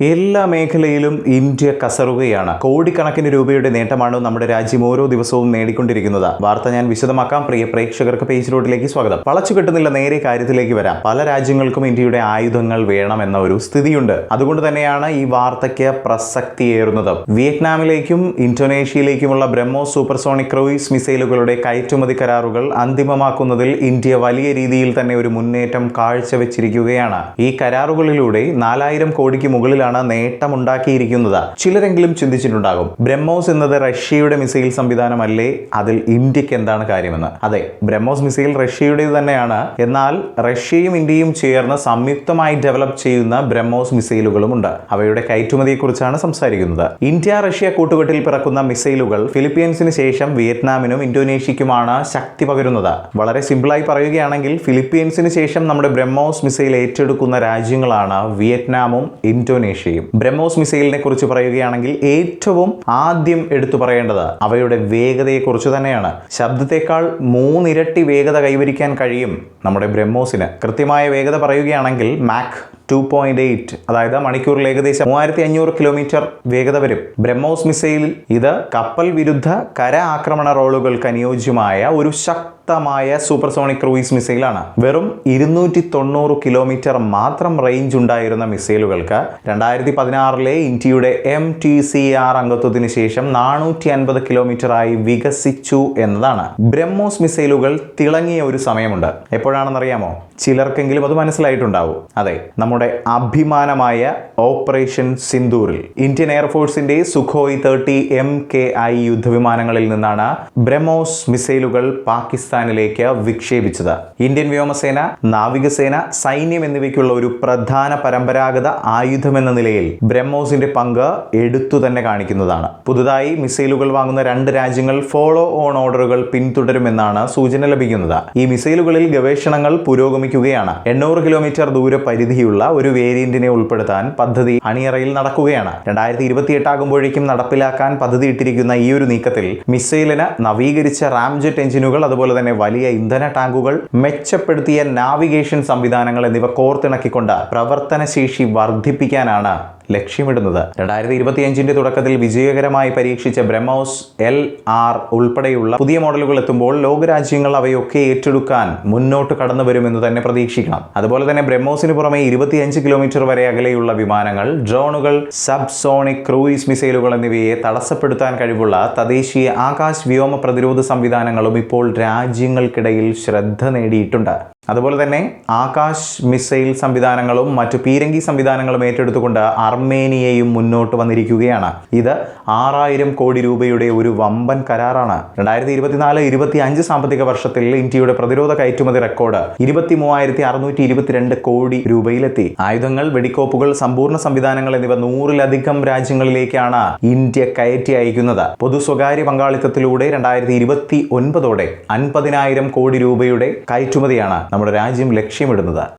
എല്ലാ മേഖലയിലും ഇന്ത്യ കസറുകയാണ്. കോടിക്കണക്കിന് രൂപയുടെ നേട്ടമാണ് നമ്മുടെ രാജ്യം ഓരോ ദിവസവും നേടിക്കൊണ്ടിരിക്കുന്നത്. വാർത്ത ഞാൻ വിശദമാക്കാം. പ്രിയ പ്രേക്ഷകർക്ക് പേജ് റോഡിലേക്ക് സ്വാഗതം. വളച്ചു കെട്ടുന്നില്ല, നേരെ കാര്യത്തിലേക്ക് വരാം. പല രാജ്യങ്ങൾക്കും ഇന്ത്യയുടെ ആയുധങ്ങൾ വേണമെന്ന ഒരു സ്ഥിതിയുണ്ട്. അതുകൊണ്ട് തന്നെയാണ് ഈ വാർത്തയ്ക്ക് പ്രസക്തിയേറുന്നത്. വിയറ്റ്നാമിലേക്കും ഇന്തോനേഷ്യയിലേക്കുമുള്ള ബ്രഹ്മോസ് സൂപ്പർസോണിക് ക്രൂയിസ് മിസൈലുകളുടെ കയറ്റുമതി കരാറുകൾ അന്തിമമാക്കുന്നതിൽ ഇന്ത്യ വലിയ രീതിയിൽ തന്നെ ഒരു മുന്നേറ്റം കാഴ്ചവെച്ചിരിക്കുകയാണ്. ഈ കരാറുകളിലൂടെ 4000 കോടിക്ക് മുകളിൽ നേട്ടമുണ്ടാക്കിയിരിക്കുന്നത്. ചിലരെങ്കിലും ചിന്തിച്ചിട്ടുണ്ടാകും, ബ്രഹ്മോസ് എന്നത് റഷ്യയുടെ മിസൈൽ സംവിധാനമല്ലേ, അതിൽ ഇന്ത്യക്ക് എന്താണ് കാര്യമെന്ന്. അതെ, ബ്രഹ്മോസ് മിസൈൽ റഷ്യയുടേത് തന്നെയാണ്. എന്നാൽ റഷ്യയും ഇന്ത്യയും ചേർന്ന് സംയുക്തമായി ഡെവലപ്പ് ചെയ്യുന്ന ബ്രഹ്മോസ് മിസൈലുകളും ഉണ്ട്. അവയുടെ കയറ്റുമതിയെക്കുറിച്ചാണ് സംസാരിക്കുന്നത്. ഇന്ത്യ റഷ്യ കൂട്ടുകെട്ടിൽ പിറക്കുന്ന മിസൈലുകൾ ഫിലിപ്പീൻസിന് ശേഷം വിയറ്റ്നാമിനും ഇന്തോനേഷ്യക്കുമാണ് ശക്തി പകരുന്നത്. വളരെ സിമ്പിളായി പറയുകയാണെങ്കിൽ, ഫിലിപ്പീൻസിന് ശേഷം നമ്മുടെ ബ്രഹ്മോസ് മിസൈൽ ഏറ്റെടുക്കുന്ന രാജ്യങ്ങളാണ് വിയറ്റ്നാമും ഇന്തോനേഷ്യയും. ബ്രഹ്മോസ് മിസൈലിനെ കുറിച്ച് പറയുകയാണെങ്കിൽ ഏറ്റവും ആദ്യം എടുത്തു പറയേണ്ടത് അവയുടെ വേഗതയെക്കുറിച്ച് തന്നെയാണ്. ശബ്ദത്തെക്കാൾ 3 ഇരട്ടി വേഗത കൈവരിക്കാൻ കഴിയും നമ്മുടെ ബ്രഹ്മോസിന്. കൃത്യമായ വേഗത പറയുകയാണെങ്കിൽ മാക് 2.8, അതായത് മണിക്കൂറിൽ ഏകദേശം 3500 കിലോമീറ്റർ വേഗത വരും. ബ്രഹ്മോസ് മിസൈൽ ഇത് കപ്പൽ വിരുദ്ധ കര ആക്രമണ റോളുകൾക്ക് അനുയോജ്യമായ ഒരു ശക്തമായ സൂപ്പർസോണിക് ക്രൂയിസ് മിസൈലാണ്. വെറും 290 കിലോമീറ്റർ മാത്രം റേഞ്ച് ഉണ്ടായിരുന്ന മിസൈലുകൾക്ക് 2016 ഇന്ത്യയുടെ MTCR അംഗത്വത്തിന് ശേഷം 450 കിലോമീറ്ററായി വികസിച്ചു എന്നതാണ്. ബ്രഹ്മോസ് മിസൈലുകൾ തിളങ്ങിയ ഒരു സമയമുണ്ട്. എപ്പോഴാണെന്നറിയാമോ? ചിലർക്കെങ്കിലും അത് മനസ്സിലായിട്ടുണ്ടാവും. അതെ, നമ്മുടെ അഭിമാനമായ ഓപ്പറേഷൻ സിന്ദൂറിൽ ഇന്ത്യൻ എയർഫോഴ്സിന്റെ സുഖോയ് 30 MKI യുദ്ധവിമാനങ്ങളിൽ നിന്നാണ് ബ്രഹ്മോസ് മിസൈലുകൾ പാകിസ്ഥാനിലേക്ക് വിക്ഷേപിച്ചത്. ഇന്ത്യൻ വ്യോമസേന, നാവികസേന, സൈന്യം എന്നിവയ്ക്കുള്ള ഒരു പ്രധാന പരമ്പരാഗത ആയുധമെന്ന നിലയിൽ ബ്രഹ്മോസിന്റെ പങ്ക് എടുത്തു തന്നെ കാണിക്കുന്നതാണ്. പുതുതായി മിസൈലുകൾ വാങ്ങുന്ന 2 രാജ്യങ്ങൾ ഫോളോ ഓൺ ഓർഡറുകൾ പിന്തുടരുമെന്നാണ് സൂചന ലഭിക്കുന്നത്. ഈ മിസൈലുകളിൽ ഗവേഷണങ്ങൾ പുരോഗമിക്കുകയാണ്. 800 കിലോമീറ്റർ ദൂര പരിധിയുള്ള ഒരു വേരിയന്റിനെ ഉൾപ്പെടുത്താൻ പദ്ധതി അണിയറയിൽ നടക്കുകയാണ്. 2028 ആകുമ്പോഴേക്കും നടപ്പിലാക്കാൻ പദ്ധതിയിട്ടിരിക്കുന്ന ഈ ഒരു നീക്കത്തിൽ മിസൈലിന് നവീകരിച്ച റാംജെറ്റ് എഞ്ചിനുകൾ, അതുപോലെ തന്നെ വലിയ ഇന്ധന ടാങ്കുകൾ, മെച്ചപ്പെടുത്തിയ നാവിഗേഷൻ സംവിധാനങ്ങൾ എന്നിവ കോർത്തിണക്കിക്കൊണ്ട് പ്രവർത്തനശേഷി വർദ്ധിപ്പിക്കാനാണ് ലക്ഷ്യമിടുന്നത്. 2025 തുടക്കത്തിൽ വിജയകരമായി പരീക്ഷിച്ച ബ്രഹ്മോസ് LR ഉൾപ്പെടെയുള്ള പുതിയ മോഡലുകൾ എത്തുമ്പോൾ ലോകരാജ്യങ്ങൾ അവയൊക്കെ ഏറ്റെടുക്കാൻ മുന്നോട്ട് കടന്നു വരുമെന്ന് തന്നെ പ്രതീക്ഷിക്കണം. അതുപോലെ തന്നെ ബ്രഹ്മോസിന് പുറമെ 25 കിലോമീറ്റർ വരെ അകലെയുള്ള വിമാനങ്ങൾ, ഡ്രോണുകൾ, സബ്സോണിക് ക്രൂയിസ് മിസൈലുകൾ എന്നിവയെ തടസ്സപ്പെടുത്താൻ കഴിവുള്ള തദ്ദേശീയ ആകാശ് വ്യോമ പ്രതിരോധ സംവിധാനങ്ങളും ഇപ്പോൾ രാജ്യങ്ങൾക്കിടയിൽ ശ്രദ്ധ നേടിയിട്ടുണ്ട്. അതുപോലെ തന്നെ ആകാശ് മിസൈൽ സംവിധാനങ്ങളും മറ്റു പീരങ്കി സംവിധാനങ്ങളും ഏറ്റെടുത്തുകൊണ്ട് അർമേനിയയും മുന്നോട്ട് വന്നിരിക്കുകയാണ്. ഇത് 6000 കോടി രൂപയുടെ ഒരു വമ്പൻ കരാറാണ്. 2024-25 സാമ്പത്തിക വർഷത്തിൽ ഇന്ത്യയുടെ പ്രതിരോധ കയറ്റുമതി റെക്കോർഡ് 23,622 കോടി രൂപയിലെത്തി. ആയുധങ്ങൾ, വെടിക്കോപ്പുകൾ, സമ്പൂർണ്ണ സംവിധാനങ്ങൾ എന്നിവ 100-ലധികം രാജ്യങ്ങളിലേക്കാണ് ഇന്ത്യ കയറ്റി അയക്കുന്നത്. പൊതു സ്വകാര്യ പങ്കാളിത്തത്തിലൂടെ 2029 50,000 കോടി രൂപയുടെ കയറ്റുമതിയാണ് നമ്മുടെ രാജ്യം ലക്ഷ്യമിടുന്നത്.